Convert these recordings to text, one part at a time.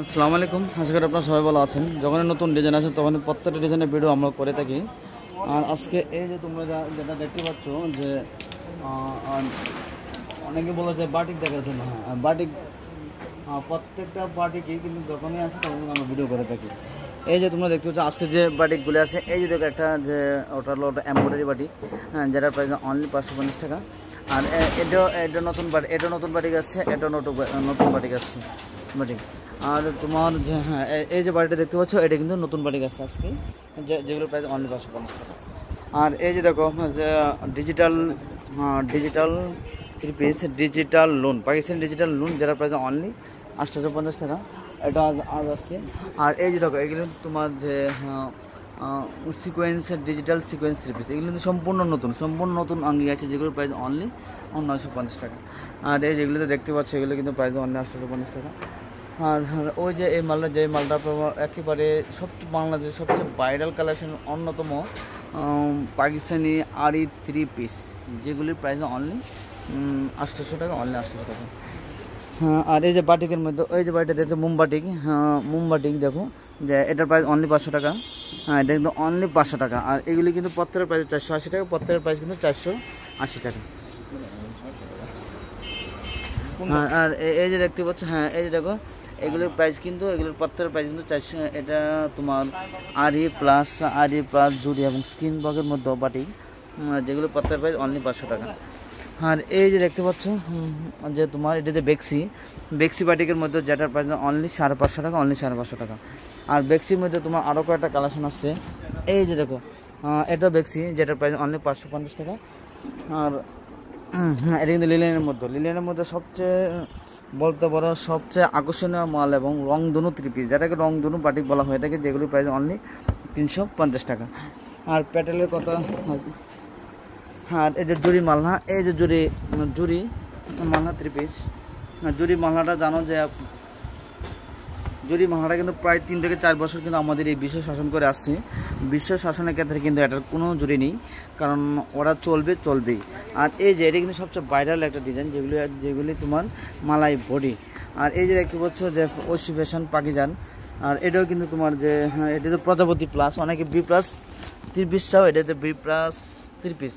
আসসালামু আলাইকুম, আশা করি আপনারা সবাই ভালো আছেন। যখন নতুন ডিজাইন আছে তখন প্রত্যেকটা ডিজাইনের ভিডিও আমরা করে থাকি। আর আজকে এই যে তোমরা যেটা দেখতে পাচ্ছ যে অনেকে বলে যে বাটিক দেখার জন্য, হ্যাঁ বাটিক, প্রত্যেকটা বাটিকই কিন্তু যখনই আসে তখন আমরা ভিডিও করে থাকি। এই যে তোমরা দেখতে পাচ্ছ আজকে যে বাটিকগুলো আছে, এই যে দেখো একটা যে ওটা হলো ওটা এমব্রয়ডারি বাটিক, হ্যাঁ, যেটার প্রাইস অনলি 550 টাকা। আর এটা নতুন বাটিক আসছে, এটা নতুন বাটিক আসছে বাটিক। আর তোমার যে হ্যাঁ এই যে বাড়িটা দেখতে পাচ্ছ এটা কিন্তু নতুন বাড়ি গাছ আজকে, যেগুলো প্রাইস অনলি 550 টাকা। আর এই যে দেখো যে digital three piece digital loan, Pakistani digital loan, যেটা প্রাইস অনলি 850 টাকা। এটা আজ আসছে। আর এই যে দেখো এগুলো তোমার যে ডিজিটাল সিকোয়েন্স থ্রি পিস, এগুলো কিন্তু সম্পূর্ণ নতুন আঙ্গি আছে, যেগুলো প্রাইস অনলি 950 টাকা। আর এই যেগুলোতে দেখতে পাচ্ছ এগুলো কিন্তু প্রাইস অনলি 850 টাকা। আর ওই যে এই মালটা একেবারে বাংলাদেশের সবচেয়ে ভাইরাল কালেকশন অন্যতম পাকিস্তানি আরি থ্রি পিস, যেগুলির প্রাইস অনলি 800 টাকা, অনলি 800 টাকা। হ্যাঁ, আর এই যে বাটিকের মধ্যে ওই যে বাটিটা দেখছো মোমবাটিক, হ্যাঁ মোমবাটিক দেখো যে এটার প্রাইস অনলি 500 টাকা। হ্যাঁ, এটা কিন্তু অনলি 500 টাকা। আর এগুলি কিন্তু প্রত্যেকের প্রাইস 480 টাকা, প্রত্যেকের প্রাইস কিন্তু 480 টাকা। আর এই যে দেখতে পাচ্ছ, হ্যাঁ এই যে দেখো এগুলোর প্রাইস কিন্তু এগুলোর প্রত্যেকের প্রাইস কিন্তু 400। এটা তোমার আরি প্লাস জুড়ি এবং স্কিন বক্সের মধ্যে বাটিক, যেগুলো প্রত্যেকের প্রাইস অনলি 500 টাকা। আর এই যে দেখতে পাচ্ছ যে তোমার এটা যে বেক্সি বাটিকের মধ্যে, যেটার প্রাইস অনলি 550 টাকা, অনলি 550 টাকা। আর বেক্সির মধ্যে তোমার আরও কয়েকটা কালেকশন আসছে। এই যে দেখো এটা বেক্সি, যেটার প্রাইস অনলি 550 টাকা। আর হ্যাঁ, এটা কিন্তু লিলেনের মধ্যে সবচেয়ে বলতে পারো সবচেয়ে আকর্ষণীয় মাল এবং রংধনু থ্রি পিস, যেটাকে রংধনু বাটিক বলা হয়ে থাকে, যেগুলি প্রাইস অনলি 350 টাকা। আর প্যাটেলের কথা, হ্যাঁ এই যে জুড়ি মালনা, এই যে জুড়ি মালনা থ্রি পিস, জুড়ি মালনাটা জানো যে জুড়ি মালনাটা কিন্তু প্রায় 3 থেকে 4 বছর কিন্তু আমাদের এই বিশ্ব শাসন করে আসছে। বিশ্ব শাসনের ক্ষেত্রে কিন্তু এটার কোনো জুড়ি নেই, কারণ ওরা চলবেই। আর এই যে এটা কিন্তু সবচেয়ে ভাইরাল একটা ডিজাইন, যেগুলি তোমার মালাই বডি। আর এই যে দেখতে পাচ্ছ যে ঐশী ফ্যাশন পাকিজান, আর এটাও কিন্তু তোমার যে হ্যাঁ এটা তো প্রজাপতি প্লাস, অনেকে বি প্লাস থ্রি পিস চাও, এটাতে বি প্লাস থ্রি পিস,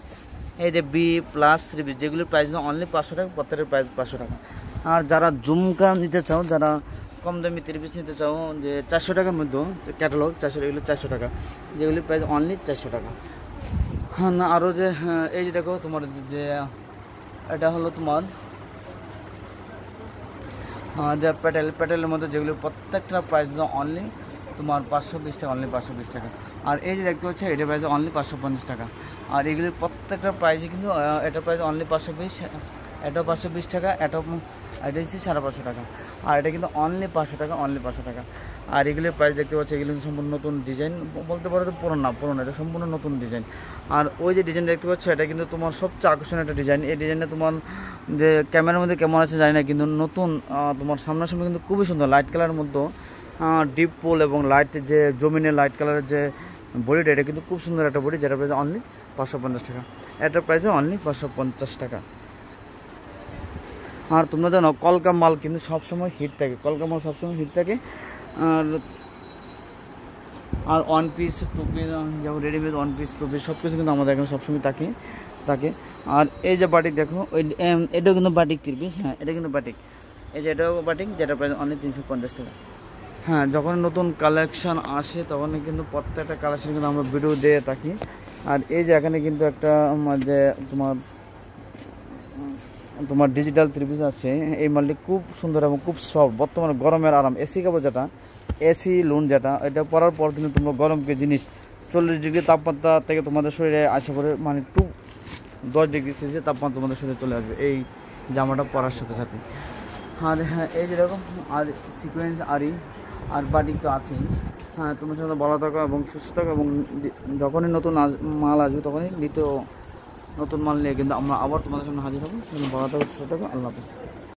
এই যে বি প্লাস থ্রি পিস, যেগুলির প্রাইস অনলি 500 টাকা, প্রত্যেকের প্রাইস 500 টাকা। আর যারা ঝুমকা নিতে চাও, যারা কম দামি থ্রি পিস নিতে চাও, যে 400 টাকার মধ্যে ক্যাটালগ 400, এগুলো 400 টাকা, যেগুলির প্রাইস অনলি 400 টাকা। হ্যাঁ না, আরও যে এই যে দেখো তোমার যে এটা হলো তোমার যে প্যাটেলের মধ্যে, যেগুলো প্রত্যেকটা প্রাইস অনলি তোমার 520 টাকা, অনলি 520 টাকা। আর এই যে দেখতে পাচ্ছ এটার প্রাইস অনলি 550 টাকা। আর এগুলির প্রত্যেকটা প্রাইসে কিন্তু এটার প্রাইস অনলি 520, এটাও 520 টাকা, এটা হচ্ছে 550 টাকা। আর এটা কিন্তু অনলি 500 টাকা, অনলি 500 টাকা। আর এগুলির প্রাইস দেখতে পাচ্ছি, এগুলি সম্পূর্ণ নতুন ডিজাইন, বলতে পারো তো পুরোনো, এটা সম্পূর্ণ নতুন ডিজাইন। আর ওই যে ডিজাইন দেখতে পাচ্ছ এটা কিন্তু তোমার সবচেয়ে আকর্ষণীয় একটা ডিজাইন। এই ডিজাইনটা তোমার যে ক্যামেরার মধ্যে কেমন আছে জানি না, কিন্তু নতুন তোমার সামনাসামনি কিন্তু খুবই সুন্দর, লাইট কালারের মধ্যে ডিপ পোল এবং লাইট যে জমিনের লাইট কালারের যে বডিটা, এটা কিন্তু খুব সুন্দর একটা বডি, যেটা প্রাইস অনলি 550 টাকা। এটার প্রাইসে অনলি 550 টাকা। আর তোমরা জানো কলকা মাল কিন্তু সবসময় হিট থাকে, আর ওয়ান পিস টু পিস, যেমন readymade one piece two piece সব কিছু কিন্তু আমাদের এখানে সবসময় থাকে। আর এই যে বাটিক দেখো, এটাও কিন্তু বাটিক থ্রি পিস, হ্যাঁ এটা কিন্তু বাটিক, এই যে এটাও বাটিক, যেটা প্রাইস অনলি 350 টাকা। হ্যাঁ, যখন নতুন কালেকশান আসে তখন কিন্তু প্রত্যেকটা কালেকশান কিন্তু আমরা ভিডিও দিয়ে থাকি। আর এই যে এখানে কিন্তু একটা যে তোমার ডিজিটাল থ্রি পিস আছে, এই মালটি খুব সুন্দর এবং খুব সফট, বর্তমানে গরমের আরাম, এসি কাপড় যেটা, এসি লোন যেটা, এটা পরার পর কিন্তু তোমরা গরমকে জিনিস 40 ডিগ্রি তাপমাত্রা থেকে তোমাদের শরীরে আসা পরে, মানে 10 ডিগ্রি সেলসিয়াস তাপমাত্রা তোমাদের শরীরে চলে আসবে এই জামাটা পরার সাথে সাথে। আর হ্যাঁ এই যেরকম আর সিকোয়েন্স আর বাটিক তো আছেই। হ্যাঁ, তোমার সাথে ভালো থাকো এবং সুস্থ থাকো, এবং যখনই নতুন মাল আসবে তখনই নতুন মাল নিয়ে কিন্তু আমরা আবার তোমাদের সামনে হাজির হবো। ভালো থাকো, সুস্থ থাকো, আল্লাহ হাফেজ।